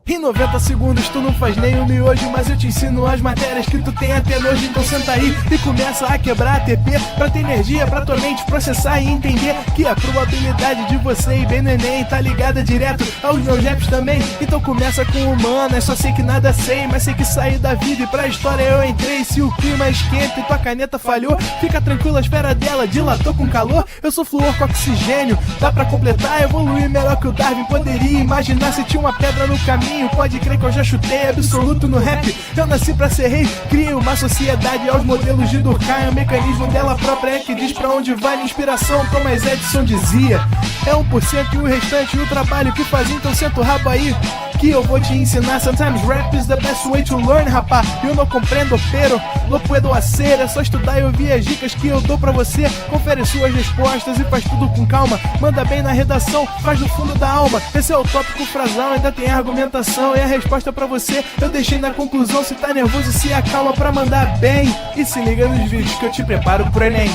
Em 90 segundos tu não faz nem um miojo, mas eu te ensino as matérias que tu tem até nojo. Então senta aí e começa a quebrar ATP pra ter energia pra tua mente processar e entender que a probabilidade de você ir bem no Enem tá ligada direto aos meus raps também. Então começa com humanas, só sei que nada sei, mas sei que saí da vida e pra história eu entrei. Se o clima esquenta e tua caneta falhou, fica tranquilo, a esfera dela dilatou com calor. Eu sou flúor com oxigênio, dá pra completar, evoluir melhor que o Darwin poderia imaginar. Se tinha uma pedra no caminho, pode crer que eu já chutei absoluto no rap. Eu nasci pra ser rei, crio uma sociedade aos modelos de Durkheim. O mecanismo dela própria é que diz pra onde vai a inspiração. Thomas Edison dizia: é 1% e o restante o trabalho que faz. Então senta o rabo aí que eu vou te ensinar. Sometimes rap is the best way to learn, rapá. Eu não compreendo, pero lo puedo hacer. É só estudar e ouvir as dicas que eu dou pra você. Confere suas respostas e faz tudo com calma. Manda bem na redação, faz do fundo da alma. Esse é o tópico frasal, ainda tem argumentação. E a resposta pra você eu deixei na conclusão. Se tá nervoso, se acalma pra mandar bem. E se liga nos vídeos que eu te preparo pro Enem.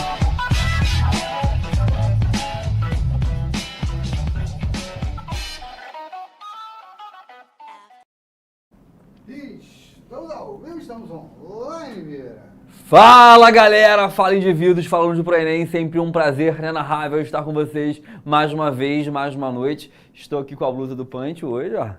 Estamos online, Vieira. Fala galera, fala indivíduos, falando pro Enem, sempre um prazer inenarrável estar com vocês mais uma vez, mais uma noite. Estou aqui com a blusa do Punch hoje, ó.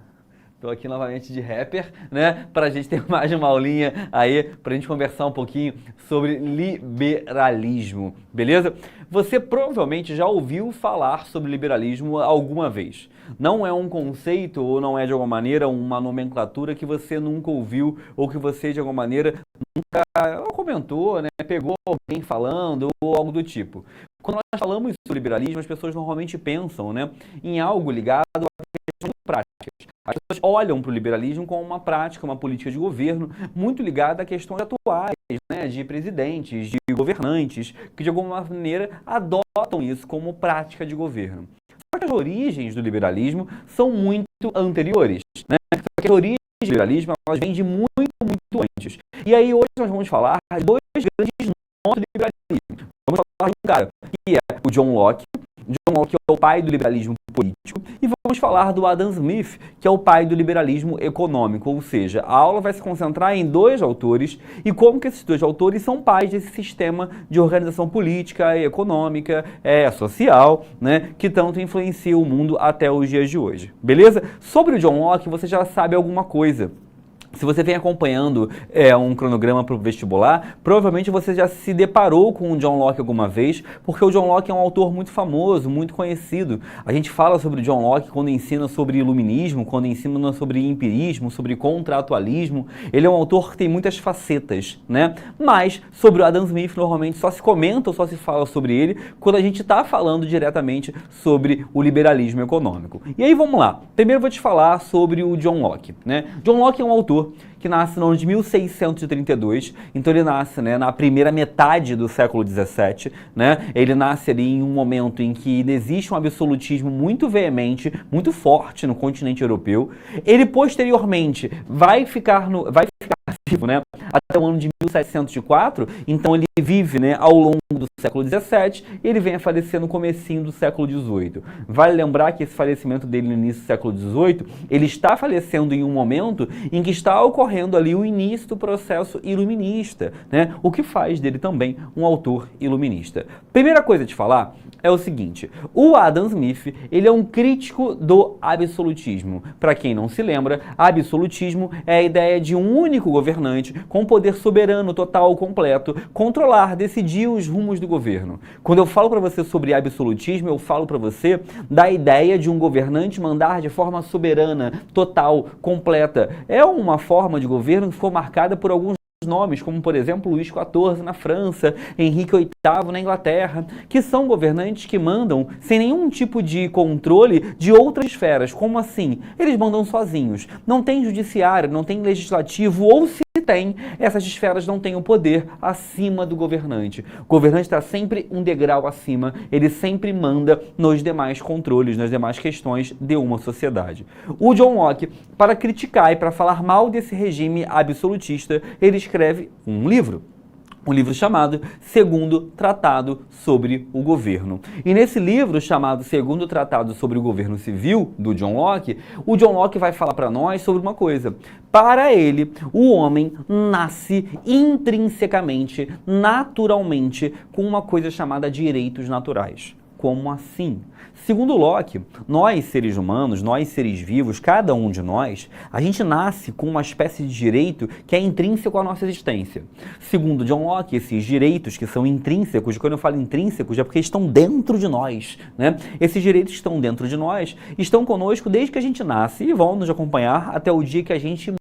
Estou aqui novamente de rapper, né? Pra gente ter mais uma aulinha aí, pra gente conversar um pouquinho sobre liberalismo, beleza? Você provavelmente já ouviu falar sobre liberalismo alguma vez. Não é um conceito ou não é de alguma maneira uma nomenclatura que você nunca ouviu ou que você de alguma maneira nunca comentou, né? Pegou alguém falando ou algo do tipo. Quando nós falamos sobre liberalismo, as pessoas normalmente pensam, né, em algo ligado a questões práticas. As pessoas olham para o liberalismo como uma prática, uma política de governo muito ligada a questões atuais, né, de presidentes, de governantes, que de alguma maneira adotam isso como prática de governo. Só que as origens do liberalismo são muito anteriores, né? Só que as origens do liberalismo elas vêm de muito antes. E aí hoje nós vamos falar de dois grandes nomes do liberalismo. Vamos falar de um cara que é o John Locke. John Locke é o pai do liberalismo político, e vamos falar do Adam Smith, que é o pai do liberalismo econômico, ou seja, a aula vai se concentrar em dois autores e como que esses dois autores são pais desse sistema de organização política, econômica, social, né, que tanto influencia o mundo até os dias de hoje, beleza? Sobre o John Locke, você já sabe alguma coisa. Se você vem acompanhando um cronograma para o vestibular, provavelmente você já se deparou com o John Locke alguma vez, porque o John Locke é um autor muito famoso, muito conhecido. A gente fala sobre o John Locke quando ensina sobre iluminismo, quando ensina sobre empirismo, sobre contratualismo. Ele é um autor que tem muitas facetas, né? Mas sobre o Adam Smith, normalmente só se comenta ou só se fala sobre ele quando a gente está falando diretamente sobre o liberalismo econômico. E aí vamos lá. Primeiro eu vou te falar sobre o John Locke, né? John Locke é um autor que nasce no ano de 1632, então ele nasce, né, na primeira metade do século XVII, né? Ele nasce ali em um momento em que existe um absolutismo muito veemente, muito forte no continente europeu. Ele posteriormente vai ficar vivo, né, até o ano de 1704, então ele vive, né, ao longo do século XVII e ele vem a falecer no comecinho do século XVIII. Vale lembrar que esse falecimento dele no início do século XVIII, ele está falecendo em um momento em que está ocorrendo ali o início do processo iluminista, né, o que faz dele também um autor iluminista. Primeira coisa a te falar é o seguinte, o Adam Smith, ele é um crítico do absolutismo. Para quem não se lembra, absolutismo é a ideia de um único governante com poder soberano, total, completo, controlar, decidir os rumos do governo. Quando eu falo para você sobre absolutismo, eu falo para você da ideia de um governante mandar de forma soberana, total, completa. É uma forma de governo que ficou marcada por alguns nomes, como por exemplo Luís XIV na França, Henrique VIII na Inglaterra, que são governantes que mandam sem nenhum tipo de controle de outras esferas. Como assim? Eles mandam sozinhos. Não tem judiciário, não tem legislativo, ou se tem, essas esferas não têm o poder acima do governante. O governante está sempre um degrau acima, ele sempre manda nos demais controles, nas demais questões de uma sociedade. O John Locke, para criticar e para falar mal desse regime absolutista, ele escreve um livro. um livro chamado Segundo Tratado sobre o Governo. E nesse livro chamado Segundo Tratado sobre o Governo Civil, do John Locke, o John Locke vai falar para nós sobre uma coisa. Para ele, o homem nasce intrinsecamente, naturalmente, com uma coisa chamada direitos naturais. Como assim? Segundo Locke, nós seres humanos, nós seres vivos, cada um de nós, a gente nasce com uma espécie de direito que é intrínseco à nossa existência. Segundo John Locke, esses direitos que são intrínsecos, quando eu falo intrínsecos é porque estão dentro de nós, né? Esses direitos que estão dentro de nós estão conosco desde que a gente nasce e vão nos acompanhar até o dia que a gente.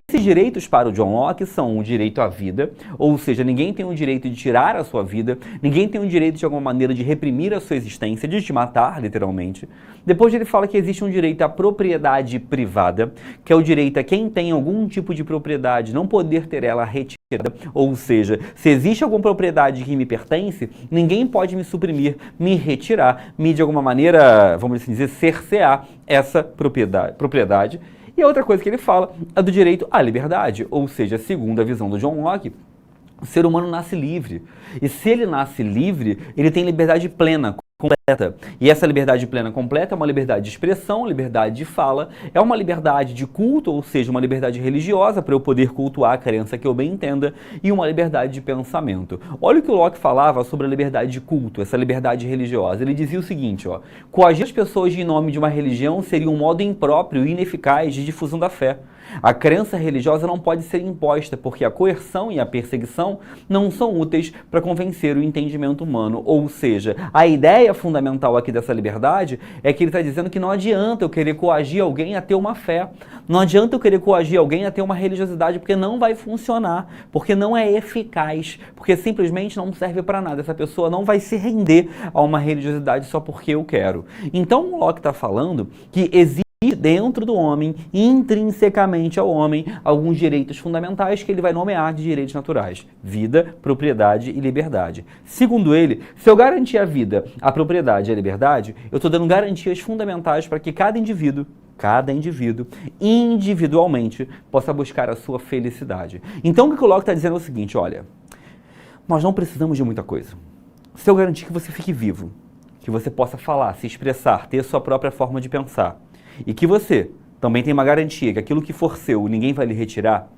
Esses direitos para o John Locke são o direito à vida, ou seja, ninguém tem o direito de tirar a sua vida, ninguém tem o direito de alguma maneira de reprimir a sua existência, de te matar, literalmente. Depois ele fala que existe um direito à propriedade privada, que é o direito a quem tem algum tipo de propriedade não poder ter ela retirada, ou seja, se existe alguma propriedade que me pertence, ninguém pode me suprimir, me retirar, me de alguma maneira, vamos assim dizer, cercear essa propriedade. E a outra coisa que ele fala é do direito à liberdade, ou seja, segundo a visão do John Locke, o ser humano nasce livre. E se ele nasce livre, ele tem liberdade plena, completa. E essa liberdade plena completa é uma liberdade de expressão, liberdade de fala, é uma liberdade de culto, ou seja, uma liberdade religiosa para eu poder cultuar a crença que eu bem entenda, e uma liberdade de pensamento. Olha o que o Locke falava sobre a liberdade de culto, essa liberdade religiosa. Ele dizia o seguinte, ó, coagir as pessoas em nome de uma religião seria um modo impróprio e ineficaz de difusão da fé. A crença religiosa não pode ser imposta, porque a coerção e a perseguição não são úteis para convencer o entendimento humano. Ou seja, a ideia fundamental aqui dessa liberdade é que ele está dizendo que não adianta eu querer coagir alguém a ter uma fé. Não adianta eu querer coagir alguém a ter uma religiosidade, porque não vai funcionar, porque não é eficaz, porque simplesmente não serve para nada. Essa pessoa não vai se render a uma religiosidade só porque eu quero. Então o Locke está falando que existe dentro do homem, intrinsecamente ao homem, alguns direitos fundamentais que ele vai nomear de direitos naturais: vida, propriedade e liberdade. Segundo ele, se eu garantir a vida, a propriedade e a liberdade, eu estou dando garantias fundamentais para que cada indivíduo, individualmente, possa buscar a sua felicidade. Então o que o Locke está dizendo é o seguinte, olha, nós não precisamos de muita coisa. Se eu garantir que você fique vivo, que você possa falar, se expressar, ter a sua própria forma de pensar, e que você também tem uma garantia que aquilo que for seu, ninguém vai lhe retirar,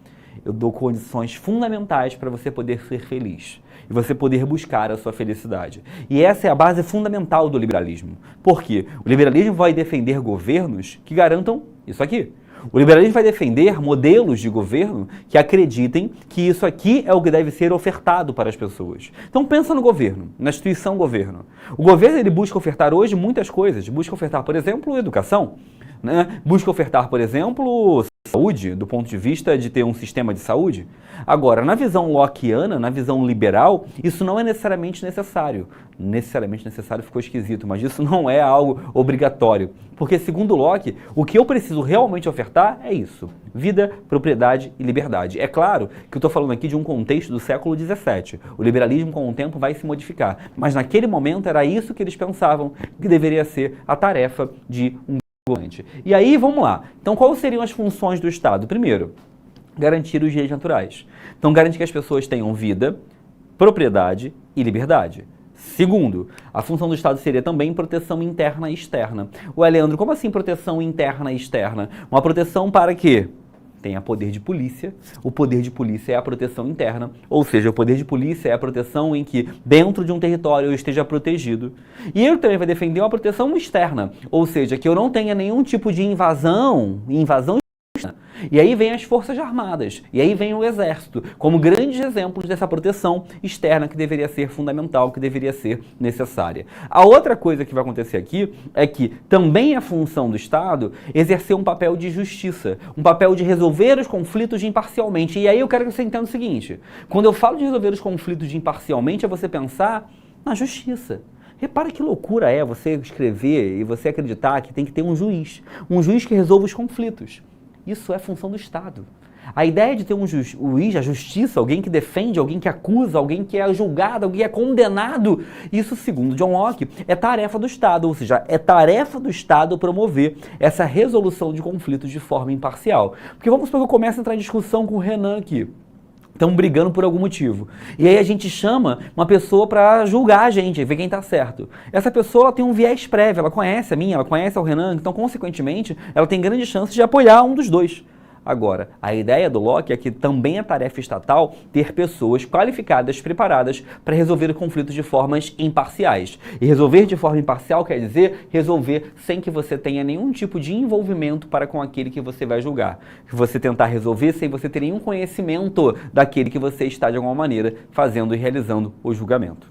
eu dou condições fundamentais para você poder ser feliz e você poder buscar a sua felicidade. E essa é a base fundamental do liberalismo. Por quê? O liberalismo vai defender governos que garantam isso aqui. O liberalismo vai defender modelos de governo que acreditem que isso aqui é o que deve ser ofertado para as pessoas. Então pensa no governo, na instituição governo. O governo ele busca ofertar hoje muitas coisas. Busca ofertar, por exemplo, educação. Né? Busca ofertar, por exemplo, saúde, do ponto de vista de ter um sistema de saúde. Agora, na visão lockeana, na visão liberal, isso não é necessariamente necessário. Necessariamente necessário ficou esquisito, mas isso não é algo obrigatório. Porque, segundo Locke, o que eu preciso realmente ofertar é isso: vida, propriedade e liberdade. É claro que eu estou falando aqui de um contexto do século XVII. O liberalismo, com o tempo, vai se modificar. Mas, naquele momento, era isso que eles pensavam que deveria ser a tarefa de um governante. E aí, vamos lá. Então, quais seriam as funções do Estado? Primeiro, garantir os direitos naturais. Então, garantir que as pessoas tenham vida, propriedade e liberdade. Segundo, a função do Estado seria também proteção interna e externa. Ué, Leandro, como assim proteção interna e externa? Uma proteção para quê? Tenha poder de polícia. O poder de polícia é a proteção interna, ou seja, o poder de polícia é a proteção em que dentro de um território eu esteja protegido. E ele também vai defender uma proteção externa, ou seja, que eu não tenha nenhum tipo de invasão externa. E aí vem as Forças Armadas, e aí vem o Exército, como grandes exemplos dessa proteção externa que deveria ser fundamental, que deveria ser necessária. A outra coisa que vai acontecer aqui é que também é função do Estado exercer um papel de justiça, um papel de resolver os conflitos imparcialmente. E aí eu quero que você entenda o seguinte: quando eu falo de resolver os conflitos imparcialmente, é você pensar na justiça. Repara que loucura é você escrever e você acreditar que tem que ter um juiz que resolva os conflitos. Isso é função do Estado. A ideia de ter um juiz, a justiça, alguém que defende, alguém que acusa, alguém que é julgado, alguém que é condenado, isso, segundo John Locke, é tarefa do Estado, ou seja, é tarefa do Estado promover essa resolução de conflitos de forma imparcial. Porque vamos supor que eu comece a entrar em discussão com o Renan aqui. estão brigando por algum motivo. E aí a gente chama uma pessoa para julgar a gente, ver quem tá certo. Essa pessoa ela tem um viés prévio, ela conhece a mim, ela conhece o Renan, então consequentemente ela tem grande chance de apoiar um dos dois. Agora, a ideia do Locke é que também é tarefa estatal ter pessoas qualificadas, preparadas para resolver conflitos de formas imparciais. E resolver de forma imparcial quer dizer resolver sem que você tenha nenhum tipo de envolvimento para com aquele que você vai julgar. Que você tentar resolver sem você ter nenhum conhecimento daquele que você está de alguma maneira fazendo e realizando o julgamento.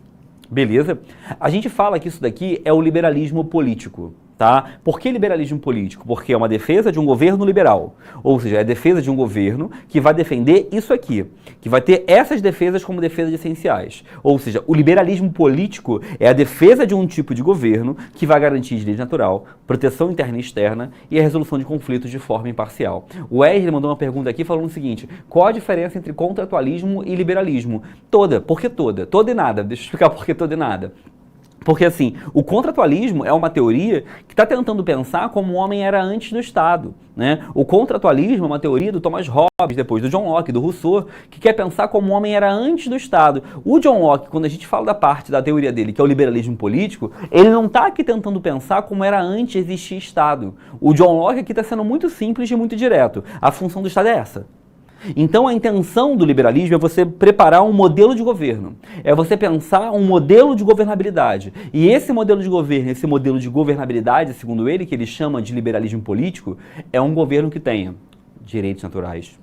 Beleza? A gente fala que isso daqui é o liberalismo político. Tá? Por que liberalismo político? Porque é uma defesa de um governo liberal, ou seja, é a defesa de um governo que vai defender isso aqui, que vai ter essas defesas como defesas essenciais. Ou seja, o liberalismo político é a defesa de um tipo de governo que vai garantir direito natural, proteção interna e externa e a resolução de conflitos de forma imparcial. O Wesley mandou uma pergunta aqui falando o seguinte: qual a diferença entre contratualismo e liberalismo? Toda. Por que toda? Toda e nada. Deixa eu explicar por que toda e nada. Porque assim, o contratualismo é uma teoria que está tentando pensar como o homem era antes do Estado, né? O contratualismo é uma teoria do Thomas Hobbes, depois do John Locke, do Rousseau, que quer pensar como o homem era antes do Estado. O John Locke, quando a gente fala da parte da teoria dele, que é o liberalismo político, ele não está aqui tentando pensar como era antes de existir Estado. O John Locke aqui está sendo muito simples e muito direto. A função do Estado é essa. Então a intenção do liberalismo é você preparar um modelo de governo, é você pensar um modelo de governabilidade. E esse modelo de governo, esse modelo de governabilidade, segundo ele, que ele chama de liberalismo político, é um governo que tenha direitos naturais,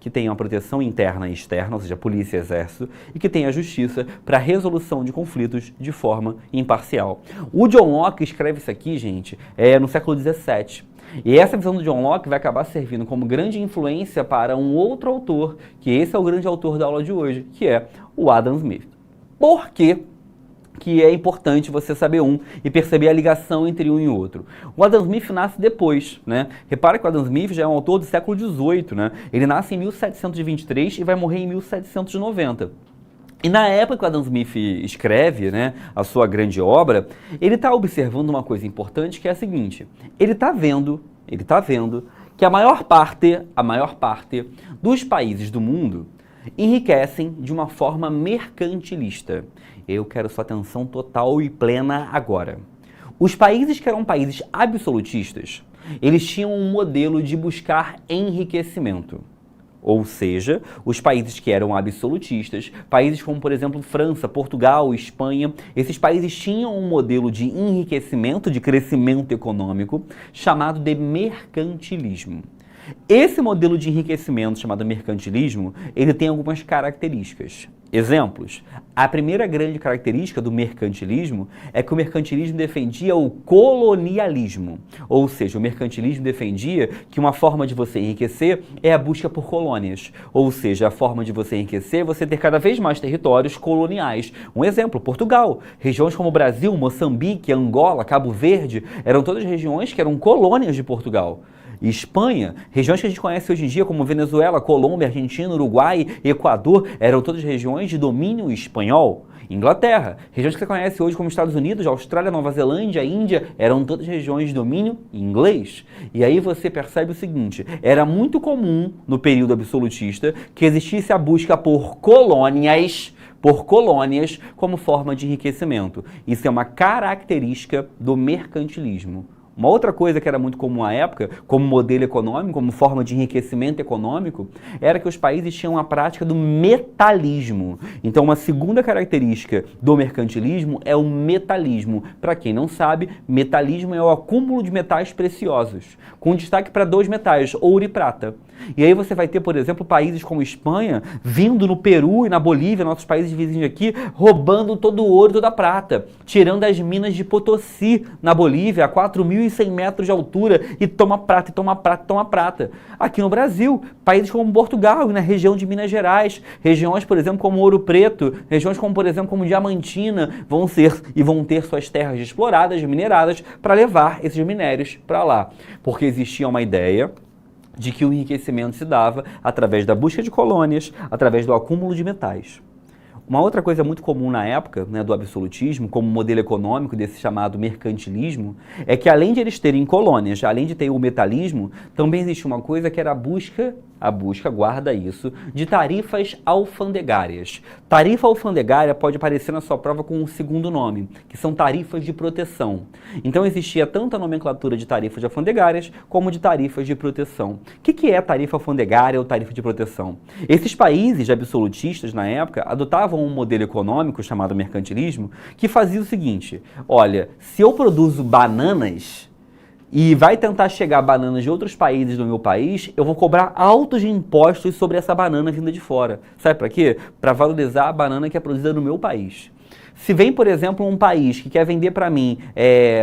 que tenha uma proteção interna e externa, ou seja, polícia e exército, e que tenha justiça para resolução de conflitos de forma imparcial. O John Locke escreve isso aqui, gente, no século XVII. E essa visão do John Locke vai acabar servindo como grande influência para um outro autor, que esse é o grande autor da aula de hoje, que é o Adam Smith. Por quê que é importante você saber um e perceber a ligação entre um e outro? O Adam Smith nasce depois, né? Repara que o Adam Smith já é um autor do século XVIII, né? Ele nasce em 1723 e vai morrer em 1790. E na época que o Adam Smith escreve, né, a sua grande obra, ele está observando uma coisa importante, que é a seguinte: ele está vendo que a maior parte dos países do mundo enriquecem de uma forma mercantilista. Eu quero sua atenção total e plena agora. Os países que eram países absolutistas, eles tinham um modelo de buscar enriquecimento. Ou seja, os países que eram absolutistas, países como, por exemplo, França, Portugal, Espanha, esses países tinham um modelo de enriquecimento, de crescimento econômico, chamado de mercantilismo. Esse modelo de enriquecimento, chamado mercantilismo, ele tem algumas características. Exemplos. A primeira grande característica do mercantilismo é que o mercantilismo defendia o colonialismo. Ou seja, o mercantilismo defendia que uma forma de você enriquecer é a busca por colônias. Ou seja, a forma de você enriquecer é você ter cada vez mais territórios coloniais. Um exemplo, Portugal. Regiões como Brasil, Moçambique, Angola, Cabo Verde, eram todas regiões que eram colônias de Portugal. E Espanha, regiões que a gente conhece hoje em dia como Venezuela, Colômbia, Argentina, Uruguai, Equador, eram todas regiões de domínio espanhol. Inglaterra, regiões que você conhece hoje como Estados Unidos, Austrália, Nova Zelândia, Índia, eram todas regiões de domínio inglês. E aí você percebe o seguinte: era muito comum no período absolutista que existisse a busca por colônias como forma de enriquecimento. Isso é uma característica do mercantilismo. Uma outra coisa que era muito comum à época, como modelo econômico, como forma de enriquecimento econômico, era que os países tinham a prática do metalismo. Então, uma segunda característica do mercantilismo é o metalismo. Para quem não sabe, metalismo é o acúmulo de metais preciosos, com destaque para dois metais, ouro e prata. E aí você vai ter, por exemplo, países como Espanha, vindo no Peru e na Bolívia, nossos países vizinhos aqui, roubando todo o ouro e toda a prata, tirando as minas de Potosí, na Bolívia, a 4.100 metros de altura, e toma prata, e toma prata, e toma prata. Aqui no Brasil, países como Portugal, e na região de Minas Gerais, regiões, por exemplo, como Ouro Preto, regiões como, por exemplo, como Diamantina, vão ter suas terras exploradas, mineradas, para levar esses minérios para lá. Porque existia uma ideia de que o enriquecimento se dava através da busca de colônias, através do acúmulo de metais. Uma outra coisa muito comum na época, né, do absolutismo, como modelo econômico desse chamado mercantilismo, é que além de eles terem colônias, além de ter o metalismo, também existia uma coisa que era a busca guarda isso, de tarifas alfandegárias. Tarifa alfandegária pode aparecer na sua prova com um segundo nome, que são tarifas de proteção. Então existia tanto a nomenclatura de tarifas alfandegárias como de tarifas de proteção. O que é tarifa alfandegária ou tarifa de proteção? Esses países absolutistas na época adotavam um modelo econômico chamado mercantilismo que fazia o seguinte: olha, se eu produzo bananas e vai tentar chegar bananas de outros países do meu país, eu vou cobrar altos impostos sobre essa banana vinda de fora. Sabe para quê? Para valorizar a banana que é produzida no meu país. Se vem, por exemplo, um país que quer vender para mim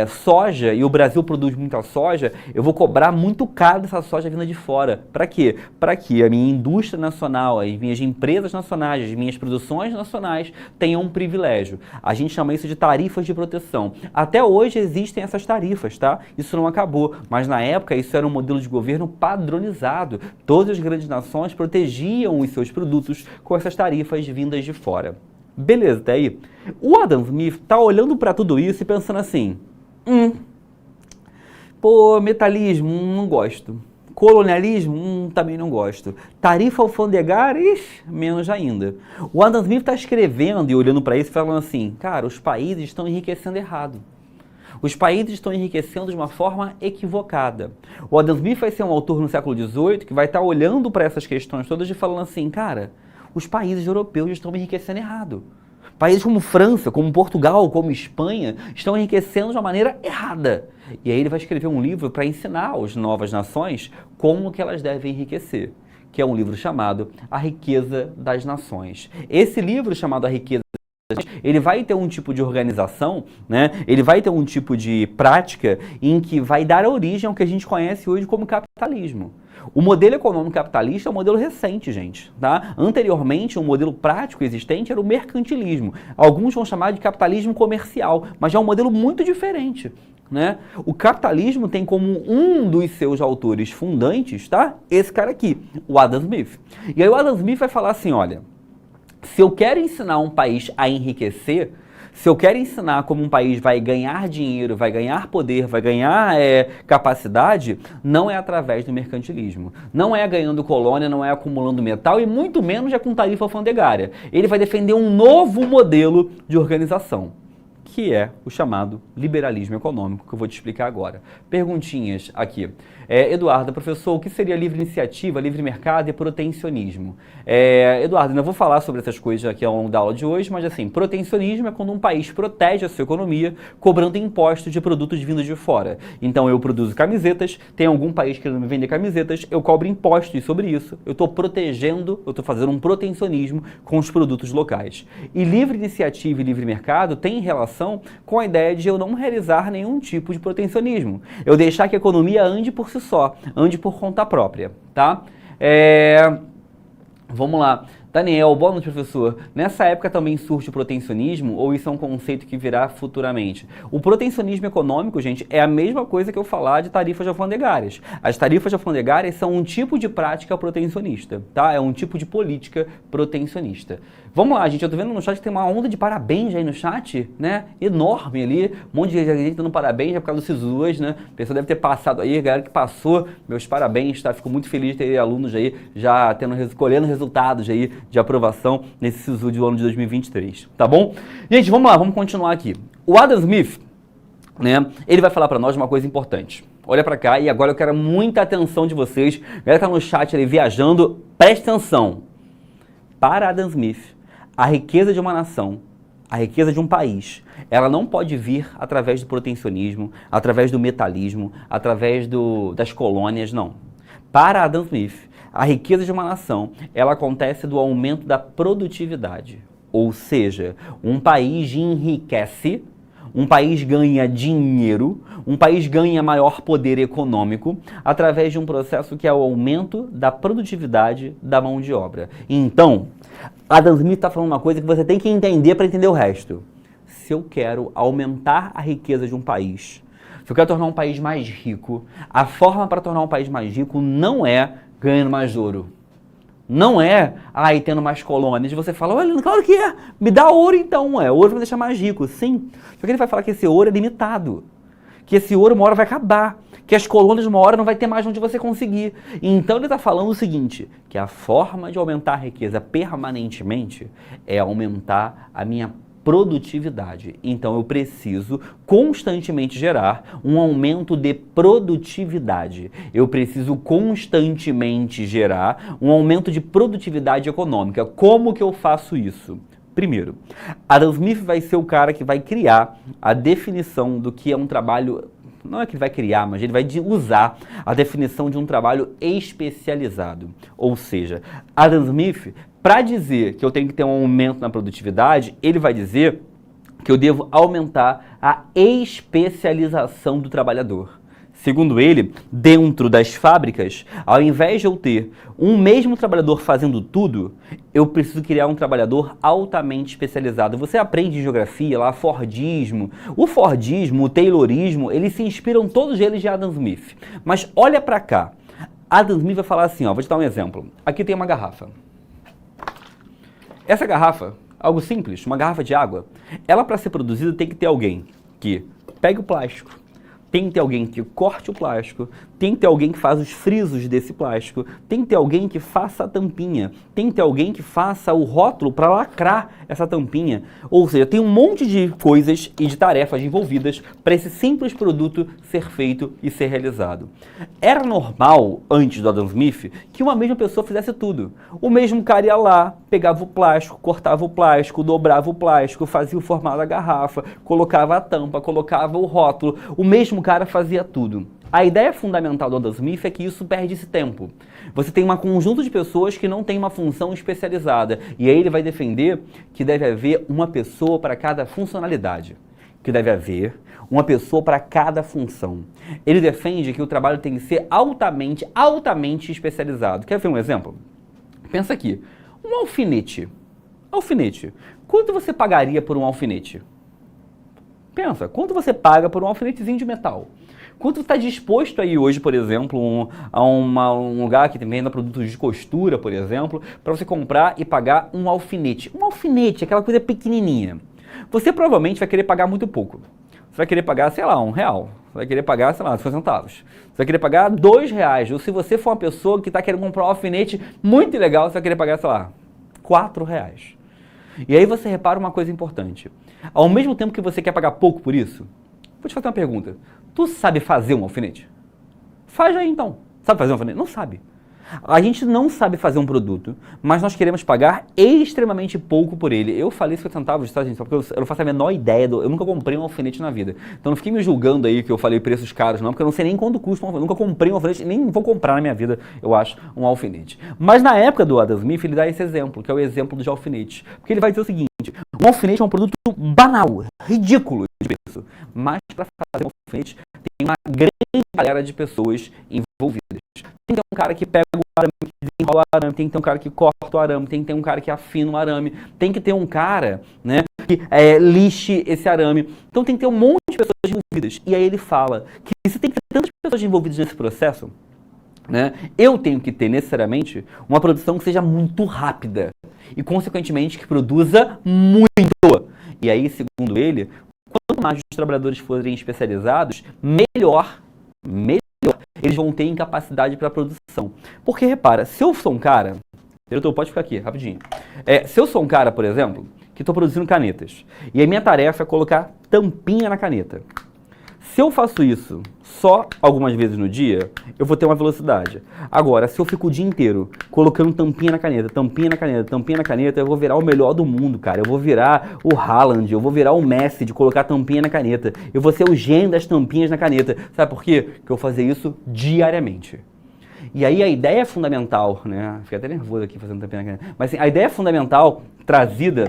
soja e o Brasil produz muita soja, eu vou cobrar muito caro dessa soja vinda de fora. Para quê? Para que a minha indústria nacional, as minhas empresas nacionais, as minhas produções nacionais tenham um privilégio. A gente chama isso de tarifas de proteção. Até hoje existem essas tarifas, tá? Isso não acabou, mas na época isso era um modelo de governo padronizado. Todas as grandes nações protegiam os seus produtos com essas tarifas vindas de fora. Beleza, até aí. O Adam Smith tá olhando para tudo isso e pensando assim: metalismo, não gosto. Colonialismo, também não gosto. Tarifa alfandegária, menos ainda. O Adam Smith está escrevendo e olhando para isso e falando assim: cara, os países estão enriquecendo errado. Os países estão enriquecendo de uma forma equivocada. O Adam Smith vai ser um autor no século XVIII que vai estar olhando para essas questões todas e falando assim: cara, os países europeus estão enriquecendo errado. Países como França, como Portugal, como Espanha, estão enriquecendo de uma maneira errada. E aí ele vai escrever um livro para ensinar as novas nações como que elas devem enriquecer, que é um livro chamado A Riqueza das Nações. Esse livro chamado A Riqueza das Nações, ele vai ter um tipo de organização, né? Ele vai ter um tipo de prática em que vai dar origem ao que a gente conhece hoje como capitalismo. O modelo econômico capitalista é um modelo recente, gente, tá? Anteriormente, um modelo prático existente era o mercantilismo. Alguns vão chamar de capitalismo comercial, mas já é um modelo muito diferente, né? O capitalismo tem como um dos seus autores fundantes, tá? Esse cara aqui, o Adam Smith. E aí o Adam Smith vai falar assim, olha, se eu quero ensinar um país a enriquecer, se eu quero ensinar como um país vai ganhar dinheiro, vai ganhar poder, vai ganhar capacidade, não é através do mercantilismo. Não é ganhando colônia, não é acumulando metal e muito menos é com tarifa alfandegária. Ele vai defender um novo modelo de organização, que é o chamado liberalismo econômico, que eu vou te explicar agora. Perguntinhas aqui. Eduardo, professor, o que seria livre iniciativa, livre mercado e protecionismo? Eduardo, ainda vou falar sobre essas coisas aqui ao longo da aula de hoje, mas assim, protecionismo é quando um país protege a sua economia cobrando impostos de produtos vindos de fora. Então eu produzo camisetas, tem algum país querendo me vender camisetas, eu cobro impostos sobre isso, eu estou protegendo, eu estou fazendo um protecionismo com os produtos locais. E livre iniciativa e livre mercado tem relação com a ideia de eu não realizar nenhum tipo de protecionismo. Eu deixar que a economia ande por si só, ande por conta própria, tá? Vamos lá. Daniel, boa noite, professor. Nessa época também surge o protecionismo ou isso é um conceito que virá futuramente? O protecionismo econômico, gente, é a mesma coisa que eu falar de tarifas alfandegárias. As tarifas alfandegárias são um tipo de prática protecionista, tá? É um tipo de política protecionista. Vamos lá, gente, eu tô vendo no chat que tem uma onda de parabéns aí no chat, né? Enorme ali, um monte de gente dando parabéns por causa do SISU, né? A pessoa deve ter passado aí, a galera que passou, meus parabéns, tá? Fico muito feliz de ter alunos aí já colhendo resultados aí de aprovação nesse SISU do ano de 2023, tá bom? Gente, vamos lá, vamos continuar aqui. O Adam Smith, né, ele vai falar para nós uma coisa importante. Olha para cá e agora eu quero muita atenção de vocês. A galera que tá no chat ali viajando, preste atenção. Para Adam Smith, a riqueza de uma nação, a riqueza de um país, ela não pode vir através do protecionismo, através do metalismo, através das colônias, não. Para Adam Smith, a riqueza de uma nação, ela acontece do aumento da produtividade. Ou seja, um país enriquece, um país ganha dinheiro, um país ganha maior poder econômico através de um processo que é o aumento da produtividade da mão de obra. Então, Adam Smith está falando uma coisa que você tem que entender para entender o resto. Se eu quero aumentar a riqueza de um país, se eu quero tornar um país mais rico, a forma para tornar um país mais rico não é ganhando mais ouro. Não é, tendo mais colônias. Você fala, olha, claro que é, me dá ouro então, ouro vai me deixar mais rico. Sim, só que ele vai falar que esse ouro é limitado, que esse ouro uma hora vai acabar, que as colunas uma hora não vai ter mais onde você conseguir. Então ele está falando o seguinte, que a forma de aumentar a riqueza permanentemente é aumentar a minha produtividade. Então eu preciso constantemente gerar um aumento de produtividade. Eu preciso constantemente gerar um aumento de produtividade econômica. Como que eu faço isso? Primeiro, Adam Smith vai ser o cara que vai criar a definição do que é um trabalho, não é que ele vai criar, mas ele vai usar a definição de um trabalho especializado. Ou seja, Adam Smith, para dizer que eu tenho que ter um aumento na produtividade, ele vai dizer que eu devo aumentar a especialização do trabalhador. Segundo ele, dentro das fábricas, ao invés de eu ter um mesmo trabalhador fazendo tudo, eu preciso criar um trabalhador altamente especializado. Você aprende geografia lá, Fordismo. O Fordismo, o Taylorismo, eles se inspiram todos eles de Adam Smith. Mas olha para cá. Adam Smith vai falar assim, ó, vou te dar um exemplo. Aqui tem uma garrafa. Essa garrafa, algo simples, uma garrafa de água, ela para ser produzida tem que ter alguém que pegue o plástico, tem que ter alguém que corte o plástico, tem que ter alguém que faz os frisos desse plástico, tem que ter alguém que faça a tampinha, tem que ter alguém que faça o rótulo para lacrar essa tampinha. Ou seja, tem um monte de coisas e de tarefas envolvidas para esse simples produto ser feito e ser realizado. Era normal, antes do Adam Smith, que uma mesma pessoa fizesse tudo. O mesmo cara ia lá, pegava o plástico, cortava o plástico, dobrava o plástico, fazia o formato da garrafa, colocava a tampa, colocava o rótulo. O mesmo cara fazia tudo. A ideia fundamental do Adam Smith é que isso perde esse tempo. Você tem um conjunto de pessoas que não tem uma função especializada. E aí ele vai defender que deve haver uma pessoa para cada funcionalidade. Que deve haver uma pessoa para cada função. Ele defende que o trabalho tem que ser altamente especializado. Quer ver um exemplo? Pensa aqui. Um alfinete. Alfinete. Quanto você pagaria por um alfinete? Pensa, quanto você paga por um alfinetezinho de metal? Quanto você está disposto a ir hoje, por exemplo, a um lugar que venda produtos de costura, por exemplo, para você comprar e pagar um alfinete? Um alfinete, aquela coisa pequenininha. Você provavelmente vai querer pagar muito pouco. Você vai querer pagar, sei lá, R$1. Você vai querer pagar, sei lá, 50 centavos. Você vai querer pagar R$2. Ou se você for uma pessoa que está querendo comprar um alfinete muito legal, você vai querer pagar, sei lá, R$4. E aí você repara uma coisa importante. Ao mesmo tempo que você quer pagar pouco por isso, vou te fazer uma pergunta. Tu sabe fazer um alfinete? Faz aí então. Sabe fazer um alfinete? Não sabe. A gente não sabe fazer um produto, mas nós queremos pagar extremamente pouco por ele. Eu falei 50 centavos, tá, gente? Só porque eu não faço a menor ideia. Eu nunca comprei um alfinete na vida. Então não fiquei me julgando aí que eu falei preços caros, não, porque eu não sei nem quanto custa um alfinete. Eu nunca comprei um alfinete, nem vou comprar na minha vida, eu acho, um alfinete. Mas na época do Adam Smith, ele dá esse exemplo, que é o exemplo dos alfinetes. Porque ele vai dizer o seguinte, um alfinete é um produto banal, ridículo de preço. Mas para fazer um alfinete, tem uma grande galera de pessoas envolvidas. Tem que ter um cara que pega o arame, que desenrola o arame, tem que ter um cara que corta o arame, tem que ter um cara que afina o arame, tem que ter um cara, né, que lixe esse arame. Então tem que ter um monte de pessoas envolvidas. E aí ele fala que se tem que ter tantas pessoas envolvidas nesse processo, né, eu tenho que ter necessariamente uma produção que seja muito rápida e, consequentemente, que produza muito. E aí, segundo ele, quanto mais os trabalhadores forem especializados, melhor eles vão ter incapacidade para produção. Porque, repara, se eu sou um cara... Diretor, pode ficar aqui, rapidinho. Se eu sou um cara, por exemplo, que estou produzindo canetas, e a minha tarefa é colocar tampinha na caneta. Se eu faço isso só algumas vezes no dia, eu vou ter uma velocidade. Agora, se eu fico o dia inteiro colocando tampinha na caneta, tampinha na caneta, tampinha na caneta, eu vou virar o melhor do mundo, cara. Eu vou virar o Haaland, eu vou virar o Messi de colocar tampinha na caneta. Eu vou ser o gênio das tampinhas na caneta. Sabe por quê? Porque eu vou fazer isso diariamente. E aí a ideia fundamental, né? Fiquei até nervoso aqui fazendo tampinha na caneta. Mas assim, a ideia fundamental trazida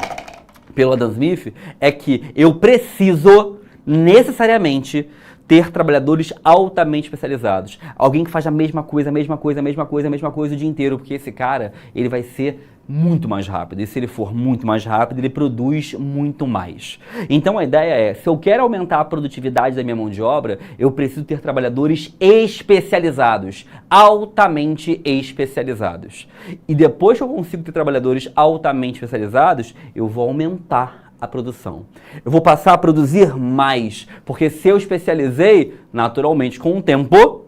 pelo Adam Smith é que eu preciso necessariamente ter trabalhadores altamente especializados. Alguém que faz a mesma coisa o dia inteiro, porque esse cara, ele vai ser muito mais rápido. E se ele for muito mais rápido, ele produz muito mais. Então a ideia é, se eu quero aumentar a produtividade da minha mão de obra, eu preciso ter trabalhadores especializados, altamente especializados. E depois que eu consigo ter trabalhadores altamente especializados, eu vou aumentar a produção. Eu vou passar a produzir mais, porque se eu especializei, naturalmente, com o tempo,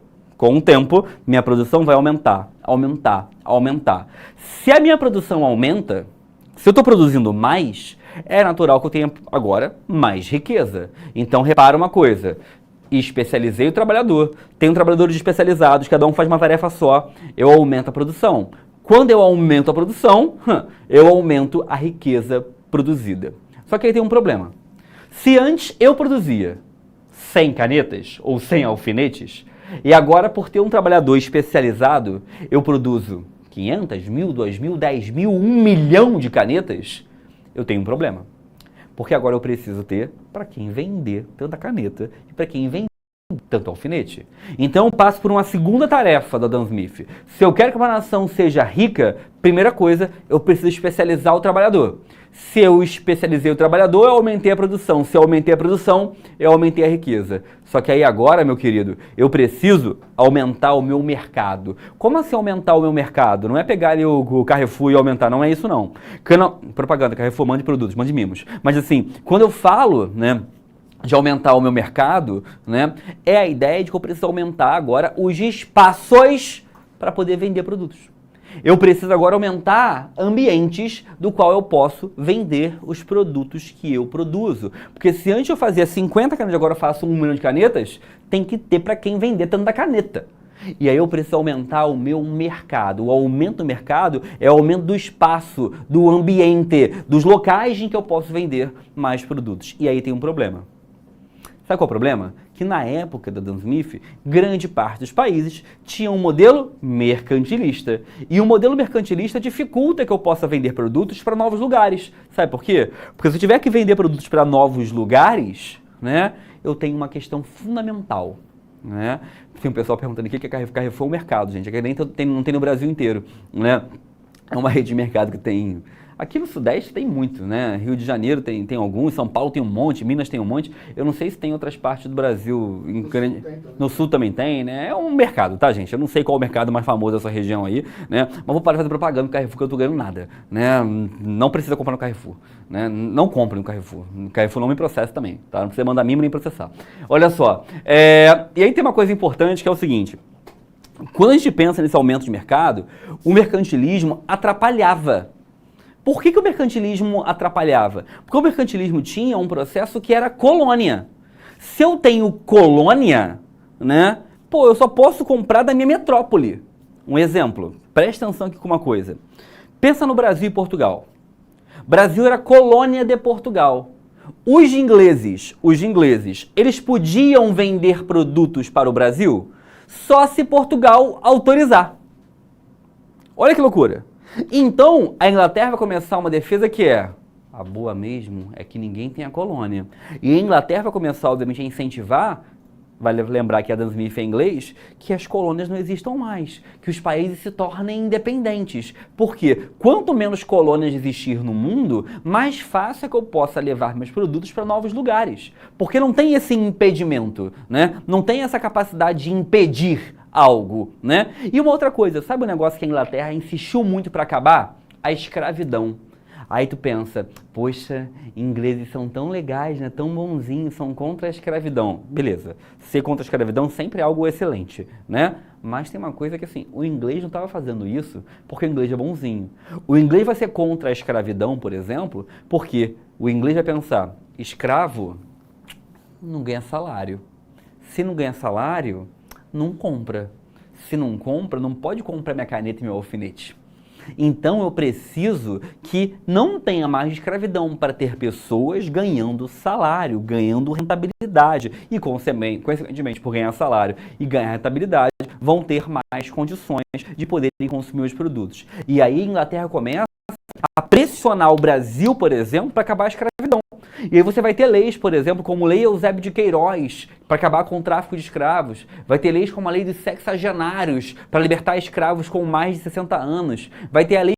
minha produção vai aumentar. Se a minha produção aumenta, se eu estou produzindo mais, é natural que eu tenha agora mais riqueza. Então, repara uma coisa. Especializei o trabalhador. Tenho trabalhadores especializados, cada um faz uma tarefa só. Eu aumento a produção. Quando eu aumento a produção, eu aumento a riqueza produzida. Só que aí tem um problema. Se antes eu produzia 100 canetas ou 100 alfinetes, e agora por ter um trabalhador especializado, eu produzo 500, 1.000, 2.000, 10.000, 1 milhão de canetas, eu tenho um problema. Porque agora eu preciso ter para quem vender tanta caneta e para quem vender tanto alfinete. Então eu passo por uma segunda tarefa da Adam Smith. Se eu quero que uma nação seja rica, primeira coisa, eu preciso especializar o trabalhador. Se eu especializei o trabalhador, eu aumentei a produção. Se eu aumentei a produção, eu aumentei a riqueza. Só que aí agora, meu querido, eu preciso aumentar o meu mercado. Como assim aumentar o meu mercado? Não é pegar ali o Carrefour e aumentar, não é isso não. Propaganda, Carrefour, mande produtos, mande mimos. Mas assim, quando eu falo, né, de aumentar o meu mercado, né, é a ideia de que eu preciso aumentar agora os espaços para poder vender produtos. Eu preciso agora aumentar ambientes do qual eu posso vender os produtos que eu produzo. Porque se antes eu fazia 50 canetas, agora eu faço 1 milhão de canetas, tem que ter para quem vender tanto da caneta. E aí eu preciso aumentar o meu mercado. O aumento do mercado é o aumento do espaço, do ambiente, dos locais em que eu posso vender mais produtos. E aí tem um problema. Sabe qual é o problema? Que na época da Adam Smith, grande parte dos países tinha um modelo mercantilista. E o modelo mercantilista dificulta que eu possa vender produtos para novos lugares. Sabe por quê? Porque se eu tiver que vender produtos para novos lugares, né, eu tenho uma questão fundamental. Né? Tem um pessoal perguntando o que é Carrefour. Carrefour é um mercado, gente. Não tem no Brasil inteiro. Né? É uma rede de mercado que tem... Aqui no Sudeste tem muito, né? Rio de Janeiro tem alguns, São Paulo tem um monte, Minas tem um monte. Eu não sei se tem outras partes do Brasil. No Sul também tem, né? É um mercado, tá, gente? Eu não sei qual é o mercado mais famoso dessa região aí, né? Mas vou parar de fazer propaganda no Carrefour, que eu tô ganhando nada, né? Não precisa comprar no Carrefour, né? Não compre no Carrefour. No Carrefour não me processa também, tá? Não precisa mandar mimo nem processar. Olha só, e aí tem uma coisa importante que é o seguinte. Quando a gente pensa nesse aumento de mercado, o mercantilismo atrapalhava. Por que o mercantilismo atrapalhava? Porque o mercantilismo tinha um processo que era colônia. Se eu tenho colônia, né, eu só posso comprar da minha metrópole. Um exemplo, presta atenção aqui com uma coisa. Pensa no Brasil e Portugal. Brasil era colônia de Portugal. Os ingleses, eles podiam vender produtos para o Brasil só se Portugal autorizar. Olha que loucura. Então, a Inglaterra vai começar uma defesa que é, a boa mesmo é que ninguém tem a colônia. E a Inglaterra vai começar, obviamente, a incentivar, vai lembrar que Adam Smith é inglês, que as colônias não existam mais, que os países se tornem independentes. Por quê? Quanto menos colônias existir no mundo, mais fácil é que eu possa levar meus produtos para novos lugares. Porque não tem esse impedimento, né? Não tem essa capacidade de impedir algo, né? E uma outra coisa, sabe o negócio que a Inglaterra insistiu muito para acabar? A escravidão. Aí tu pensa, poxa, ingleses são tão legais, né? Tão bonzinhos, são contra a escravidão. Beleza, ser contra a escravidão sempre é algo excelente, né? Mas tem uma coisa que assim, o inglês não estava fazendo isso porque o inglês é bonzinho. O inglês vai ser contra a escravidão, por exemplo, porque o inglês vai pensar, escravo não ganha salário. Se não ganha salário, não compra. Se não compra, não pode comprar minha caneta e meu alfinete. Então eu preciso que não tenha mais escravidão para ter pessoas ganhando salário, ganhando rentabilidade e, consequentemente, por ganhar salário e ganhar rentabilidade, vão ter mais condições de poderem consumir os produtos. E aí a Inglaterra começa a pressionar o Brasil, por exemplo, para acabar a escravidão. E aí você vai ter leis, por exemplo, como Lei Eusébio de Queiroz, para acabar com o tráfico de escravos. Vai ter leis como a Lei dos Sexagenários, para libertar escravos com mais de 60 anos. Vai ter a Lei